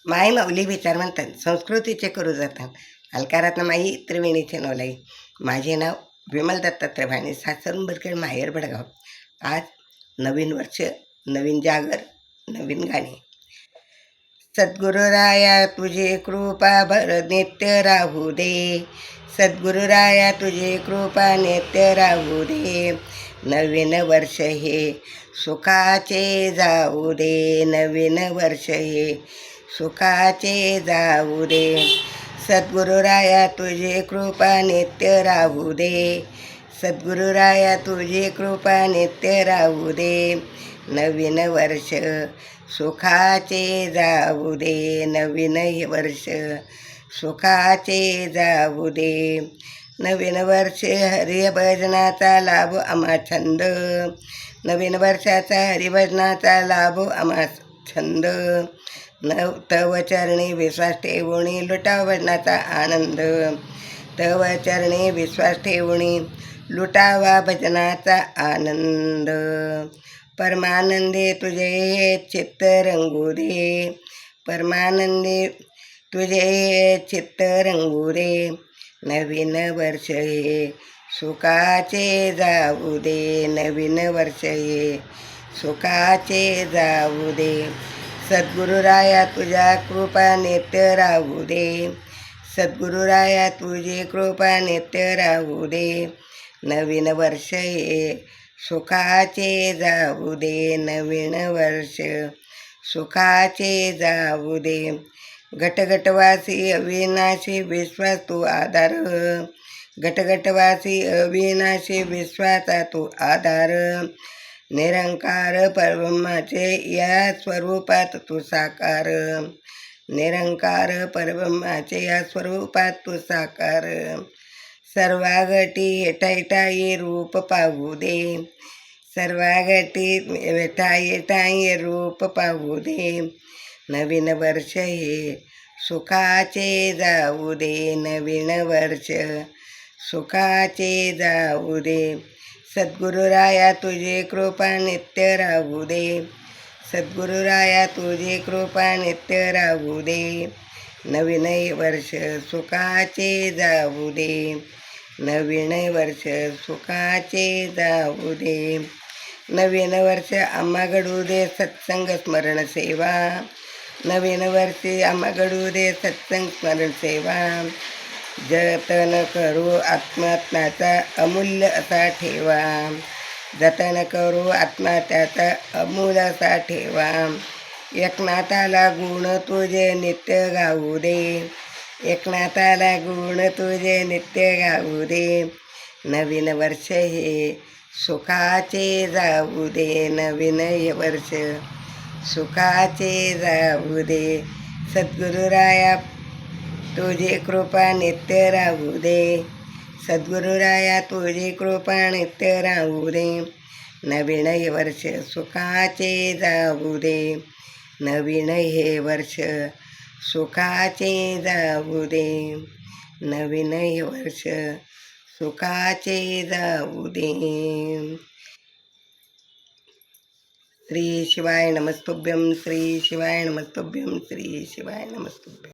माई माऊली विचार म्हणतात संस्कृतीचे करू जातात अलकारात माई त्रिवेणीचे नवलाई. माझे नाव विमल दत्तात्रय भाणे, सासर उंबरखेड, माहेर भडगाव. आज नवीन वर्ष, नवीन जागर, नवीन गाणे. सद्गुरुराया तुझे कृपा भर नित्य राहू दे, सद्गुरुराया तुझे कृपा नित्य राहू दे. नवीन वर्ष हे सुखाचे जाऊ दे, नवीन वर्ष हे सुखाचे जाऊ दे. सद्गुरुराया तुझे कृपा नित्य राहू दे, सद्गुरुराया तुझी कृपा नित्य राहू दे. नवीन वर्ष सुखाचे जाऊ दे, नवीन वर्ष सुखाचे जाऊ दे. नवीन वर्ष हरिभजनाचा लाभ आम्हा छंद, नवीन वर्षाचा हरिभजनाचा लाभ आम्हा छंद. तव चरणी विश्वास ठेवणी लुटावा भजनाचा आनंद, तव चरणी विश्वास ठेवणी लुटावा भजनाचा आनंद. परमानंदे तुझे चित्त रंगू दे, परमानंदे तुझे चित्त रंगू दे. नवीन वर्ष हे सुखाचे जाऊ दे, नवीन वर्ष हे सुखाचे जाऊ दे. सद्गुरुराया तुझ्या कृपा नित्य राहू दे, सद्गुरुराया तुझी कृपा नित्य राहू दे. नवीन वर्ष हे सुखाचे जाऊ दे, नवीन वर्ष सुखाचे जाऊ दे. घटघटवासी अविनाशी विश्वास तू आधार, घटघटवासी अविनाशी विश्वासा तू आधार. निरंकार परब्रह्माचे या स्वरूपात तू साकार, निरंकार परब्रह्माचे या स्वरूपात तू साकार. सर्वागटी हेठाई रूप पाहू दे, सर्वागटी हेठाई रूप पाहू दे. नवीन वर्ष हे सुखाचे जाऊ दे, नवीन वर्ष सुखाचे जाऊ दे. सद्गुरुराया तुझी कृपा नित्य राहू दे, सद्गुरुराया तुझी कृपा नित्य राहू दे. नवीन वर्ष सुखाचे जाऊ दे, नवीन वर्ष सुखाचे जाऊ दे. नवीन वर्ष आम्हा घडू दे सत्संग स्मरण सेवा, नवीन वर्षी आम्हा घडू दे सत्संग स्मरण सेवा. जतन करू आत्महत्याचा अमूल्य असा ठेवा, जतन करू आत्महत्याचा अमूल्य असा ठेवा. एकनाथाला गुण तुझे नित्य गाऊ दे, एकनाथाला गुण तुझे नित्य गाऊ दे. नवीन वर्ष हे सुखाचे जाऊ दे, नवीन वर्ष सुखाचे जाऊ दे. सद्गुरुराया तुझी कृपा नित्य राहू दे, सद्गुरुराया तुझी कृपा नित्य राहू दे. नवीन हे वर्ष सुखाचे जाऊ दे, नवीन हे वर्ष सुखाचे जाऊ दे, नवीन हे वर्ष सुखाचे जाऊ दे. श्री शिवाय नमस्तुभ्यं, श्री शिवाय नमस्तुभ्यं, श्री शिवाय नमस्तुभ्यं.